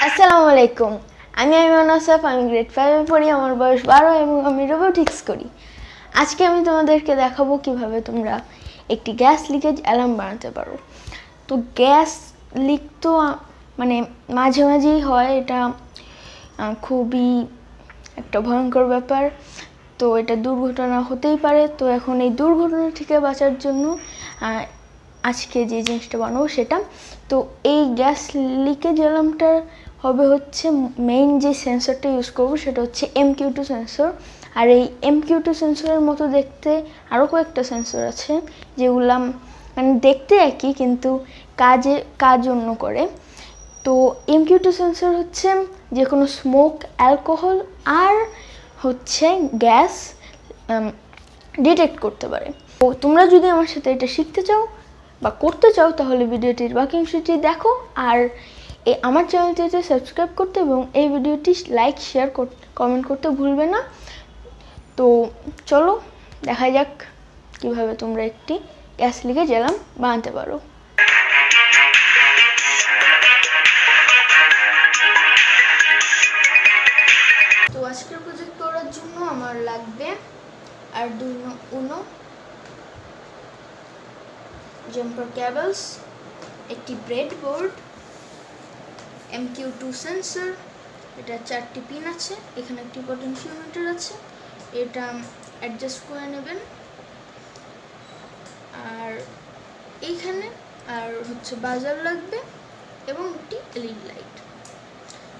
আসসালামু আলাইকুম। আমি aymanawsaf, আমি গ্রেড 5 এ পড়ি, আমার বয়স 12 এবং আমি রোবোটিক্স করি। আজকে আমি তোমাদেরকে দেখাবো কিভাবে তোমরা একটি গ্যাস লিকেজ অ্যালার্ম বানাতে পারো। তো গ্যাস লিক তো মানে মাঝে মাঝেই হয়, এটা খুবই একটা ভয়ঙ্কর ব্যাপার। তো এটা দুর্ঘটনা হতেই পারে। তো এখন এই দুর্ঘটনা থেকে বাঁচার জন্য আজকে যে জিনিসটা বানাবো সেটা, তো এই গ্যাস লিকেজ অ্যালার্মটার হবে হচ্ছে মেইন যে সেন্সরটা ইউজ করবো সেটা হচ্ছে MQ2 সেন্সর। আর এই MQ2 সেন্সরের মতো দেখতে আরও কয়েকটা সেন্সর আছে যেগুলা মানে দেখতে একই কিন্তু কাজ অন্য করে। তো MQ2 সেন্সর হচ্ছে যে কোনো স্মোক, অ্যালকোহল আর হচ্ছে গ্যাস ডিটেক্ট করতে পারে। তো তোমরা যদি আমার সাথে এটা শিখতে চাও বা করতে চাও তাহলে ভিডিওটির বাকি অংশটি দেখো, আর আমার চ্যানেলটিতে সাবস্ক্রাইব করতে এবং এই ভিডিওটি লাইক, শেয়ার, কমেন্ট করতে ভুলবে না। তো চলো দেখা যাক কিভাবে তোমরা একটি গ্যাস লিকেজ অ্যালার্ম বানাতে পারো। তো আজকের প্রজেক্ট করার জন্য আমার লাগবে Arduino Uno, জাম্পার কেবলস, একটি ব্রেডবোর্ড, MQ2 সেন্সর, এটা 4টি পিন আছে, এখানে একটি পটেনশিওমিটার আছে, এটা অ্যাডজাস্ট করে নেবেন, আর এইখানে আর হচ্ছে বাজার লাগবে এবং একটি LED লাইট।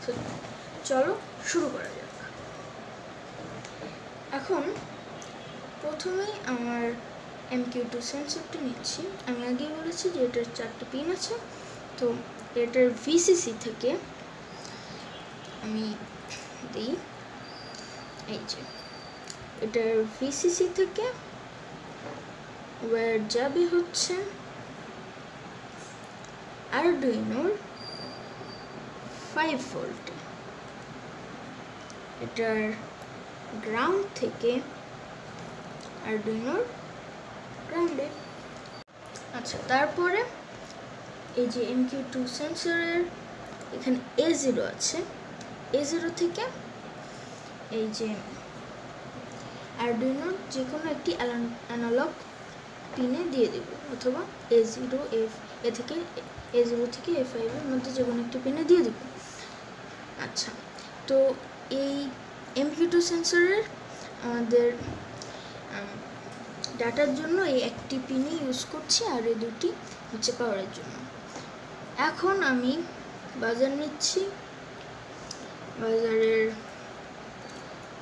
তো চলো শুরু করা যাক। এখন প্রথমেই আমার MQ2 সেন্সরটি নিচ্ছি। আমি আগেই বলেছি যে এটার 4টি পিন আছে। তো এটার VCC থেকে আমি দিই, এই যে এটার VCC থেকে ওয়্যার যাবে হচ্ছে Arduinoর 5 ভোল্টে, এটার গ্রাউন্ড থেকে Arduinoর গ্রাউন্ডে। আচ্ছা, তারপরে এই যে MQ2 সেন্সরের এখানে A0 আছে, A0 থেকে এই যে Arduinoর যে কোনো একটি অ্যানালগ পিনে দিয়ে দেব, অথবা A0 থেকে A5 এর মধ্যে যে কোনো একটি পিনে দিয়ে দেব। আচ্ছা, তো এই MQ2 সেন্সরের আমাদের ডাটার জন্য এই একটি পিনই ইউজ করছি, আর এই দুটি হচ্ছে পাওয়ারের জন্য। এখন আমি বাজার নিচ্ছি, বাজারের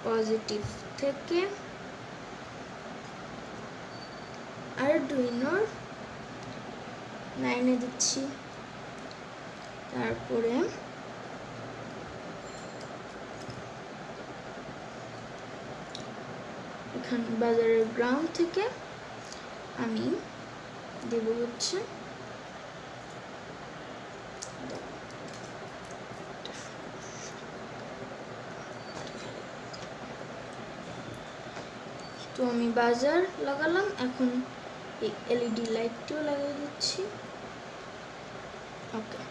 পজিটিভ থেকে Arduinoর 9 এ দিচ্ছি, তারপরে এখানে বাজারের গ্রাউন্ড থেকে আমি দেব হচ্ছে তো আমি বাজার লাগালাম, এখন এই LED লাইটটিও লাগিয়ে দিচ্ছি। ওকে,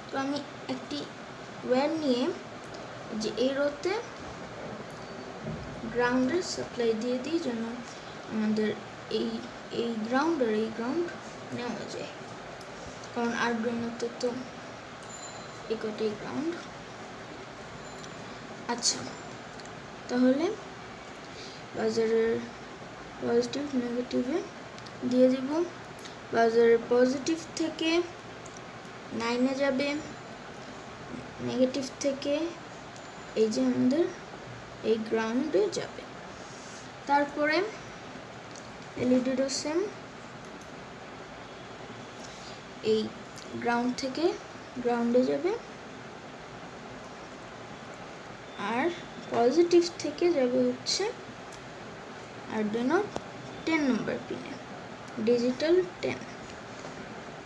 তো আমি একটি ওয়্যার নিয়ে যে এই রোতে গ্রাউন্ডের সাপ্লাই দিয়ে দিই, যেন আমাদের এই গ্রাউন্ড আর এই গ্রাউন্ড নেওয়া যায়, কারণ Arduinoতে তো এই কটাই গ্রাউন্ড। আচ্ছা, তাহলে বাজারের পজিটিভ নেগেটিভে দিয়ে দিব। বাজারের পজিটিভ থেকে 9 এ যাবে, নেগেটিভ থেকে এই যে আমাদের এই গ্রাউন্ডে যাবে। তারপরে এলইডিরও সেম, এই গ্রাউন্ড থেকে গ্রাউন্ডে যাবে, আর পজিটিভ থেকে যাবে হচ্ছে Arduino 10 নম্বর পিনে, ডিজিটাল 10।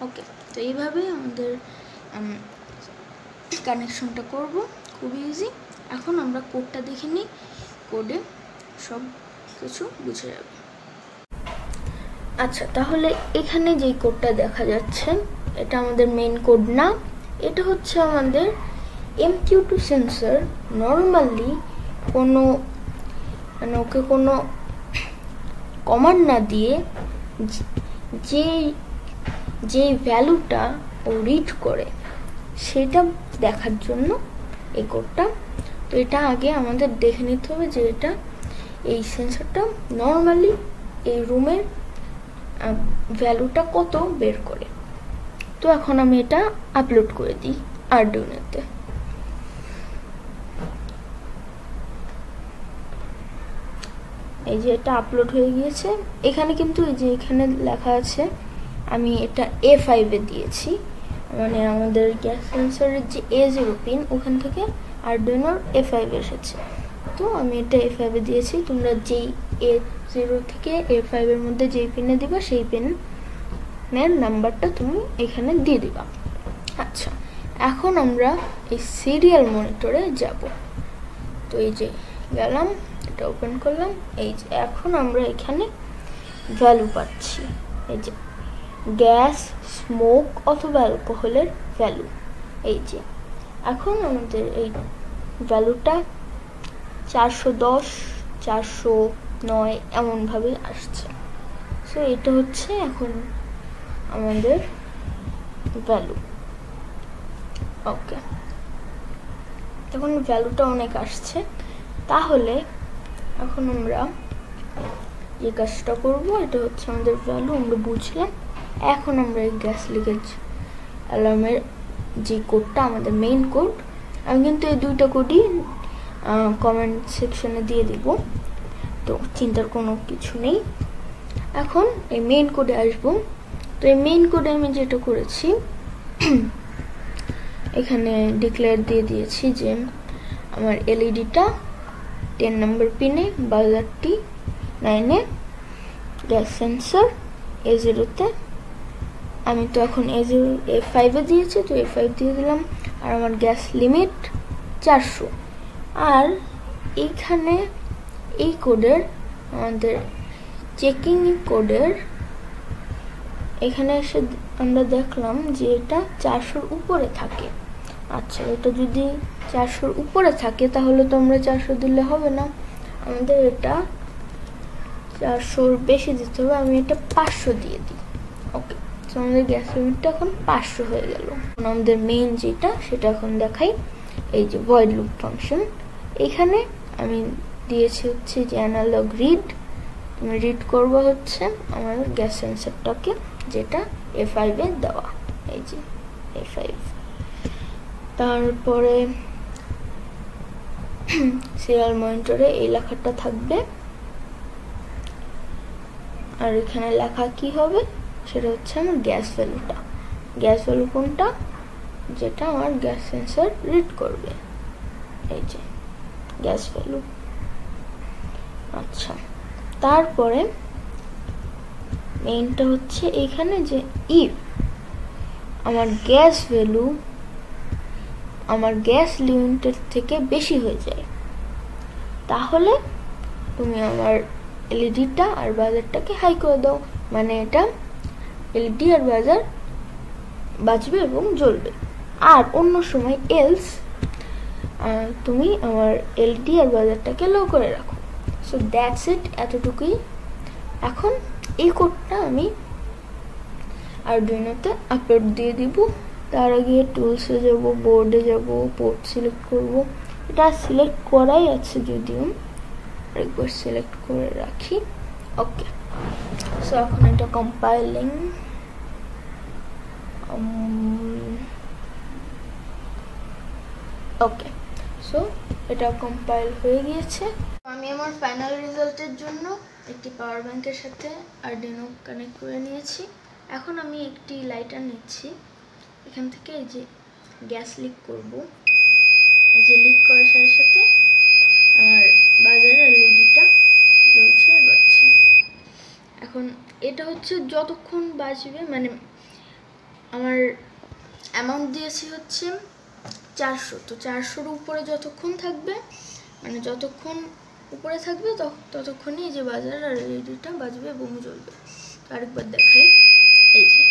ওকে, তো এইভাবে আমাদের কানেকশনটা করব, খুব ইজি। এখন আমরা কোডটা দেখে নিই, কোডে সব কিছু বুঝে যাবে। আচ্ছা, তাহলে এখানে যেই কোডটা দেখা যাচ্ছে এটা আমাদের মেইন কোড না, এটা হচ্ছে আমাদের MQ2 সেন্সর নর্মালি কোনো মানে ওকে কোনো কমান্ড না দিয়ে যে ভ্যালুটা ও রিড করে সেটা দেখার জন্য এই কোডটা। তো এটা আগে আমাদের দেখে নিতে হবে যে এটা এই সেন্সরটা নর্মালি এই রুমের ভ্যালুটা কত বের করে। তো এখন আমি এটা আপলোড করে দিই আরডুইনোতে। এই যে এটা আপলোড হয়ে গিয়েছে। এখানে কিন্তু এই যে এখানে লেখা আছে আমি এটা A5 এ দিয়েছি, মানে আমাদের গ্যাস সেন্সরের যে A0 পিন ওখান থেকে আরডুইনোর A5 এসেছে। তো আমি এটা A5 এ দিয়েছি। তোমরা যেই A0 থেকে A5 এর মধ্যে যেই পিনে দিবা সেই পিনের নাম্বারটা তুমি এখানে দিয়ে দিবা। আচ্ছা, এখন আমরা এই সিরিয়াল মনিটরে যাব। তো এই যে গেলাম, এটা ওপেন করলাম। এই যে এখন আমরা এখানে ভ্যালু পাচ্ছি, এই যে গ্যাস, স্মোক অথবা অ্যালকোহলের ভ্যালু। এই যে এখন আমাদের এই ভ্যালুটা 410, 409 এমনভাবে আসছে। সো এটা হচ্ছে এখন আমাদের ভ্যালু। ওকে, এখন ভ্যালুটা অনেক আসছে। তাহলে এখন আমরা যে কাজটা করব, এটা হচ্ছে আমাদের ভ্যালু, আমরা বুঝলাম। এখন আমরা এই গ্যাস লিকেজ অ্যালার্মের যে কোডটা আমাদের মেইন কোড, আমি কিন্তু এই দুইটা কোডই কমেন্ট সেকশনে দিয়ে দিব, তো চিন্তার কোনো কিছু নেই। এখন এই মেইন কোডে আসব। তো এই মেইন কোডে আমি যেটা করেছি, এখানে ডিক্লেয়ার দিয়ে দিয়েছি যে আমার এলইডিটা 10 নম্বর পিনে, বাজারটি 9 এ, গ্যাস সেন্সর A0-তে। আমি তো এখন A5 এ দিয়েছি, তো A5 দিয়ে দিলাম। আর আমার গ্যাস লিমিট 400। আর এইখানে এই কোডের আমাদের চেকিং কোডের এখানে এসে আমরা দেখলাম যে এটা 400-র উপরে থাকে। আচ্ছা, এটা যদি 400-র উপরে থাকে তাহলে তো আমরা 400 দিলে হবে না, আমাদের এটা 400-র বেশি দিতে হবে। আমি এটা 500 দিয়ে দিই। ওকে, তো আমাদের গ্যাস লিমিটটা এখন 500 হয়ে গেল। আমাদের মেইন যেটা সেটা এখন দেখাই। এই যে ভয়েড লুপ ফাংশন, এখানে আমি দিয়েছি হচ্ছে যে অ্যানালগ রিড। তুমি রিড করবো হচ্ছে আমার গ্যাস সেন্সরটাকে, যেটা A5 এ দেওয়া। এই যে A5। তারপরে সিরিয়াল মনিটরে এই লেখাটা থাকবে। আর এখানে লেখা কি হবে, সেটা হচ্ছে আমার গ্যাস ভ্যালুটা। গ্যাস ভ্যালু কোনটা, যেটা আমার গ্যাস সেন্সর রিড করবে। এই যে গ্যাস ভ্যালু। আচ্ছা, তারপরে মেইনটা হচ্ছে এখানে যে ইফ আমার গ্যাস ভ্যালু আমার গ্যাস লিমিটের থেকে বেশি হয়ে যায়, তাহলে তুমি আমার এলইডিটা আর বাজারটাকে হাই করে দাও, মানে এটা এলইডি আর বাজার বাজবে এবং জ্বলবে। আর অন্য সময় এলস তুমি আমার এলইডি আর বাজারটাকে লো করে রাখো। সো দ্যাটস ইট, এতটুকুই। এখন এই কোডটা আমি আরডুইনোতে আপলোড দিয়ে দিব। তার আগে টুলসে যাব, বোর্ডে যাব, পোর্ট সিলেক্ট করব। এটা সিলেক্ট করাই আছে, যদিও একবার সিলেক্ট করে রাখি। ওকে, সো এখন এটা কম্পাইলিং। ওকে, সো এটা কম্পাইল হয়ে গিয়েছে। আমি আমার ফাইনাল রেজাল্টের জন্য একটি পাওয়ার ব্যাংকের সাথে আরডুইনো কানেক্ট করে নিয়েছি। এখন আমি একটি লাইটার নিচ্ছি, এখান থেকে এই যে গ্যাস লিক করব। এই যে লিক করার সাথে সাথে আমার বাজারের এলইডিটা জ্বলছে আর বাজছে। এখন এটা হচ্ছে যতক্ষণ বাজবে, মানে আমার অ্যামাউন্ট দিয়েছি হচ্ছে 400, তো 400-র উপরে যতক্ষণ থাকবে, মানে যতক্ষণ উপরে থাকবে ততক্ষণই এই যে বাজার আর এলইডিটা বাজবে এবং জ্বলবে। আরেকবার দেখাই, এই যে।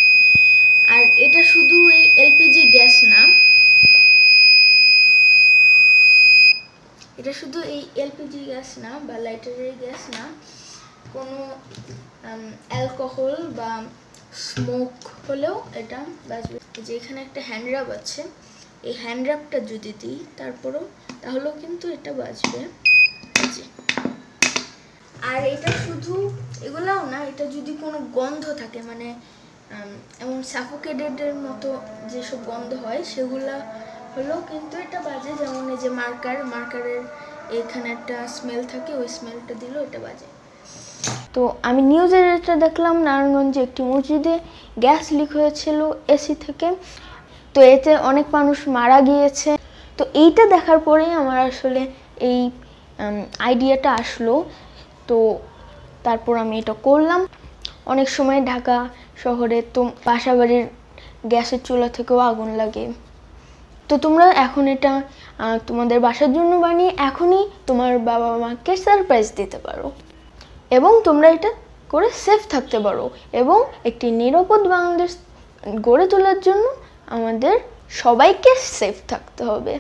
আর এটা শুধু এই এলপিজি গ্যাস না, এটা শুধু এই এলপিজি গ্যাস না বা লাইটারের গ্যাস না, কোনো অ্যালকোহল বা স্মোক হলেও এটা বাঁচবে। যে এখানে একটা হ্যান্ড রাব আছে, এই হ্যান্ড রাবটা যদি দিই তাহলেও কিন্তু এটা বাঁচবে। আর এটা শুধু এগুলাও না, এটা যদি কোনো গন্ধ থাকে মানে এমন সাফোকেটেডের মতো যেসব গন্ধ হয় সেগুলা হলেও কিন্তু এটা বাজে। যেমন এই যে মার্কারের এখানে একটা স্মেল থাকে, ওই স্মেলটা দিলেও এটা বাজে। তো আমি নিউজে যেটা দেখলাম, নারায়ণগঞ্জে একটি মসজিদে গ্যাস লিক হয়েছিল এসি থেকে, তো এতে অনেক মানুষ মারা গিয়েছে। তো এইটা দেখার পরেই আমার আসলে এই আইডিয়াটা আসলো। তো তারপর আমি এটা করলাম। অনেক সময় ঢাকা শহরে তো বাসাবাড়ির গ্যাসের চুলা থেকেও আগুন লাগে। তো তোমরা এখন এটা তোমাদের বাসার জন্য বানিয়ে এখনই তোমার বাবা মাকে সারপ্রাইজ দিতে পারো, এবং তোমরা এটা করে সেফ থাকতে পারো। এবং একটি নিরাপদ বাংলাদেশ গড়ে তোলার জন্য আমাদের সবাইকে সেফ থাকতে হবে।